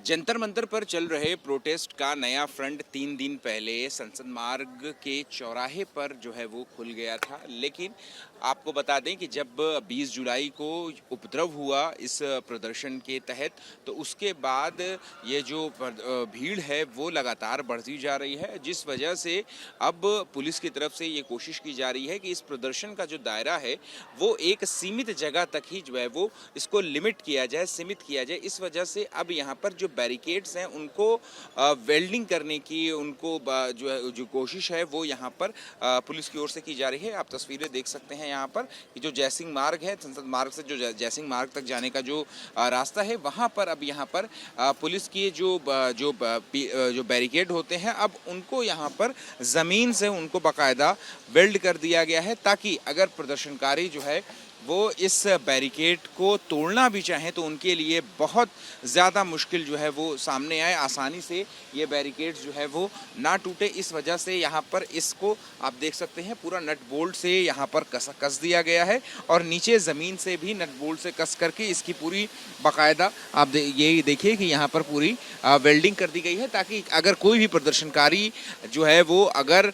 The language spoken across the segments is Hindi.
जंतर मंतर पर चल रहे प्रोटेस्ट का नया फ्रंट 3 दिन पहले संसद मार्ग के चौराहे पर जो है वो खुल गया था। लेकिन आपको बता दें कि जब 20 जुलाई को उपद्रव हुआ इस प्रदर्शन के तहत, तो उसके बाद ये जो भीड़ है वो लगातार बढ़ती जा रही है, जिस वजह से अब पुलिस की तरफ से ये कोशिश की जा रही है कि इस प्रदर्शन का जो दायरा है वो एक सीमित जगह तक ही जो है वो इसको लिमिट किया जाए, सीमित किया जाए। इस वजह से अब यहाँ पर जो बैरिकेड्स हैं उनको वेल्डिंग करने की जो कोशिश है वो यहाँ पर पुलिस की ओर से की जा रही है। आप तस्वीरें देख सकते हैं यहाँ पर कि जो जयसिंह मार्ग है, संसद मार्ग से जो जयसिंह मार्ग तक जाने का जो रास्ता है, वहाँ पर अब यहाँ पर पुलिस की जो बैरिकेड होते हैं अब उनको यहाँ पर ज़मीन से उनको बाकायदा वेल्ड कर दिया गया है, ताकि अगर प्रदर्शनकारी जो है वो इस बैरिकेड को तोड़ना भी चाहें तो उनके लिए बहुत ज़्यादा मुश्किल जो है वो सामने आए, आसानी से ये बैरिकेड्स जो है वो ना टूटे। इस वजह से यहाँ पर इसको आप देख सकते हैं पूरा नट बोल्ट से यहाँ पर कस दिया गया है और नीचे ज़मीन से भी नट बोल्ट से कस करके इसकी पूरी बाकायदा आप ये देखिए कि यहाँ पर पूरी वेल्डिंग कर दी गई है, ताकि अगर कोई भी प्रदर्शनकारी जो है वो अगर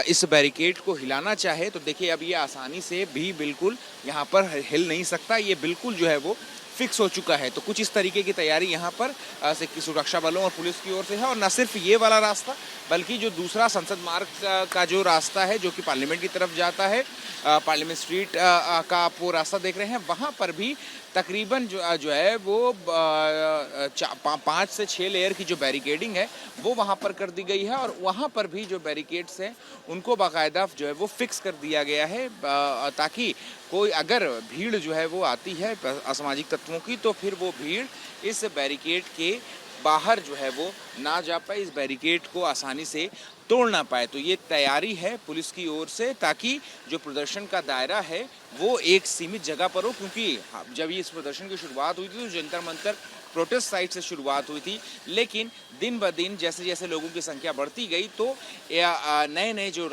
इस बैरिकेड को हिलाना चाहे तो देखिए अब ये आसानी से भी बिल्कुल यहाँ पर हिल नहीं सकता। ये बिल्कुल जो है वो फिक्स हो चुका है। तो कुछ इस तरीके की तैयारी यहाँ पर सुरक्षा बलों और पुलिस की ओर से है। और न सिर्फ ये वाला रास्ता बल्कि जो दूसरा संसद मार्ग का जो रास्ता है जो कि पार्लियामेंट की तरफ जाता है, पार्लियामेंट स्ट्रीट का आप वो रास्ता देख रहे हैं, वहाँ पर भी तकरीबन जो है वो 5 से 6 लेयर की जो बैरिकेडिंग है वो वहाँ पर कर दी गई है। और वहाँ पर भी जो बैरिकेड्स हैं उनको बाकायदा जो है वो फिक्स कर दिया गया है, ताकि कोई अगर भीड़ जो है वो आती है असामाजिक तत्वों की तो फिर वो भीड़ इस बैरिकेड के बाहर जो है वो ना जा पाए, इस बैरिकेड को आसानी से तोड़ ना पाए। तो ये तैयारी है पुलिस की ओर से, ताकि जो प्रदर्शन का दायरा है वो एक सीमित जगह पर हो, क्योंकि जब ये इस प्रदर्शन की शुरुआत हुई थी तो जंतर मंतर प्रोटेस्ट साइट से शुरुआत हुई थी। लेकिन दिन ब दिन जैसे जैसे लोगों की संख्या बढ़ती गई तो नए नए जो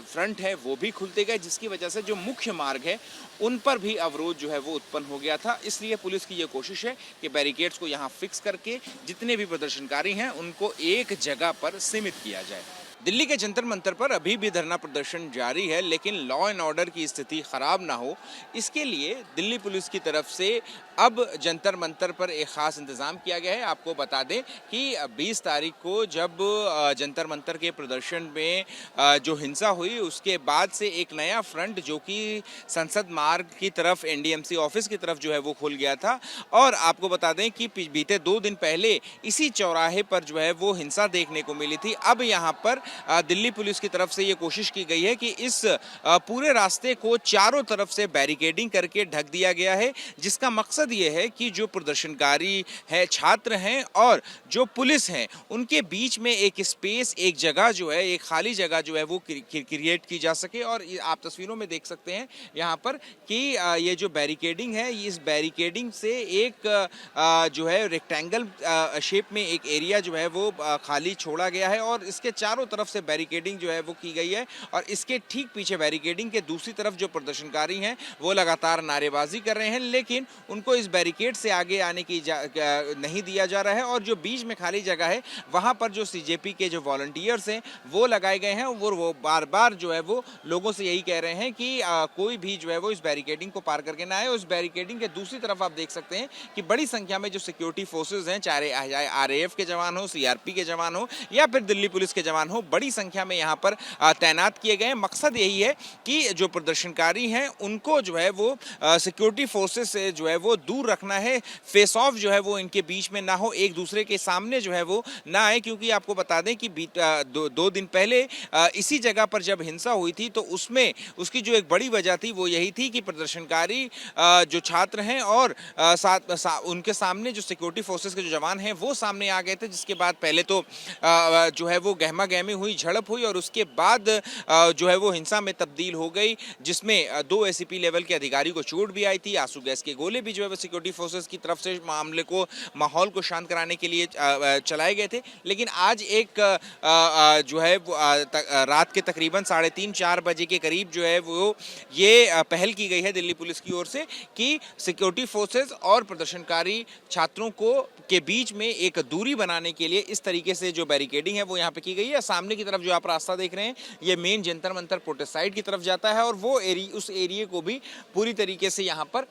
फ्रंट है वो भी खुलते गए, जिसकी वजह से जो मुख्य मार्ग है उन पर भी अवरोध जो है वो उत्पन्न हो गया था। इसलिए पुलिस की ये कोशिश है कि बैरिकेड्स को यहाँ फिक्स करके जितने भी प्रदर्शनकारी हैं उनको एक जगह पर सीमित किया जाए। दिल्ली के जंतर मंतर पर अभी भी धरना प्रदर्शन जारी है, लेकिन लॉ एंड ऑर्डर की स्थिति खराब ना हो इसके लिए दिल्ली पुलिस की तरफ से अब जंतर मंतर पर एक ख़ास इंतज़ाम किया गया है। आपको बता दें कि 20 तारीख को जब जंतर मंतर के प्रदर्शन में जो हिंसा हुई उसके बाद से एक नया फ्रंट जो कि संसद मार्ग की तरफ एनडीएमसी ऑफिस की तरफ जो है वो खुल गया था। और आपको बता दें कि बीते 2 दिन पहले इसी चौराहे पर जो है वो हिंसा देखने को मिली थी। अब यहाँ पर दिल्ली पुलिस की तरफ से ये कोशिश की गई है कि इस पूरे रास्ते को चारों तरफ से बैरिकेडिंग करके ढक दिया गया है, जिसका मकसद ये है कि जो प्रदर्शनकारी है, छात्र हैं और जो पुलिस हैं, उनके बीच में एक स्पेस, एक जगह जो है, एक खाली जगह जो है वो क्रिएट की जा सके। और आप तस्वीरों में देख सकते हैं यहाँ पर कि ये जो बैरिकेडिंग है, इस बैरिकेडिंग से एक जो है रेक्टेंगल शेप में एक एरिया जो है वो खाली छोड़ा गया है और इसके चारों तरफ से बैरिकेडिंग जो है वो की गई है। और इसके ठीक पीछे बैरिकेडिंग के दूसरी तरफ जो प्रदर्शनकारी हैं वो लगातार नारेबाजी कर रहे हैं, लेकिन उनको इस बैरिकेड से आगे आने की नहीं दिया जा रहा है। और जो बीच में खाली जगह है वहां पर जो सीजेपी के जो वॉलंटियर्स हैं वो लगाए गए हैं, वो बार बार जो है वो लोगों से यही कह रहे हैं कि कोई भी जो है वो इस बैरिकेडिंग को पार करके ना आए। उस बैरिकेडिंग के दूसरी तरफ आप देख सकते हैं कि बड़ी संख्या में जो सिक्योरिटी फोर्सेज हैं, चाहे आरएएफ के जवान हो, सीआरपी के जवान हो या फिर दिल्ली पुलिस के जवान हो, बड़ी संख्या में यहाँ पर तैनात किए गए। मकसद यही है कि जो प्रदर्शनकारी हैं उनको जो है वो सिक्योरिटी फोर्सेस से जो है वो दूर रखना है, फेस ऑफ जो है वो इनके बीच में ना हो, एक दूसरे के सामने जो है वो ना आए। क्योंकि आपको बता दें कि 2 दिन पहले इसी जगह पर जब हिंसा हुई थी तो उसमें उसकी जो एक बड़ी वजह थी वो यही थी कि प्रदर्शनकारी जो छात्र हैं और उनके सामने जो सिक्योरिटी फोर्सेस के जो जवान हैं वो सामने आ गए थे, जिसके बाद पहले तो जो है वो गहमा गहमी हुई, झड़प हुई और उसके बाद जो है वो हिंसा में तब्दील हो गई, जिसमें 2 एसीपी लेवल के अधिकारी को चोट भी आई थी, आंसू गैस के गोले भी जो है वो सिक्योरिटी फोर्सेस की तरफ से मामले को, माहौल को शांत कराने के लिए चलाए गए थे। लेकिन आज एक जो है रात के तकरीबन 3:30-4 बजे के करीब जो है वो ये पहल की गई है दिल्ली पुलिस की ओर से कि सिक्योरिटी फोर्सेस और प्रदर्शनकारी छात्रों को के बीच में एक दूरी बनाने के लिए इस तरीके से जो बैरिकेडिंग है वो यहाँ पे की गई है। सामने की तरफ जो आप रास्ता देख रहे हैं ये main Jantar Mantar protest side की तरफ जाता है और वो उस एरिया को भी पूरी तरीके से यहाँ पर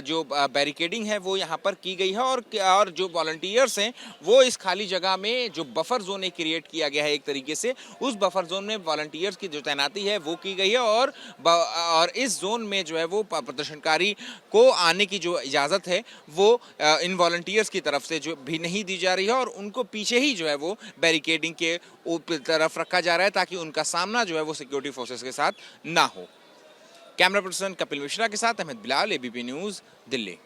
जो बैरिकेडिंग है वो यहाँ पर की गई है और जो वॉलंटियर्स हैं वो इस खाली जगह में जो बफर जोन एक क्रिएट किया गया है एक तरीके से, उस बफर जोन में वॉलंटियर्स की जो तैनाती है वो की गई है और इस जोन में जो है वो प्रदर्शनकारी को आने की जो इजाज़त है वो इन वॉलंटियर्स की तरफ से जो भी नहीं दी जा रही है और उनको पीछे ही जो है वो बैरिकेडिंग के तरफ रखा जा रहा है ताकि उनका सामना जो है वो सिक्योरिटी फोर्सेस के साथ ना हो। कैमरा पर्सन कपिल मिश्रा के साथ अहमद बिलाल, एबीपी न्यूज़, दिल्ली।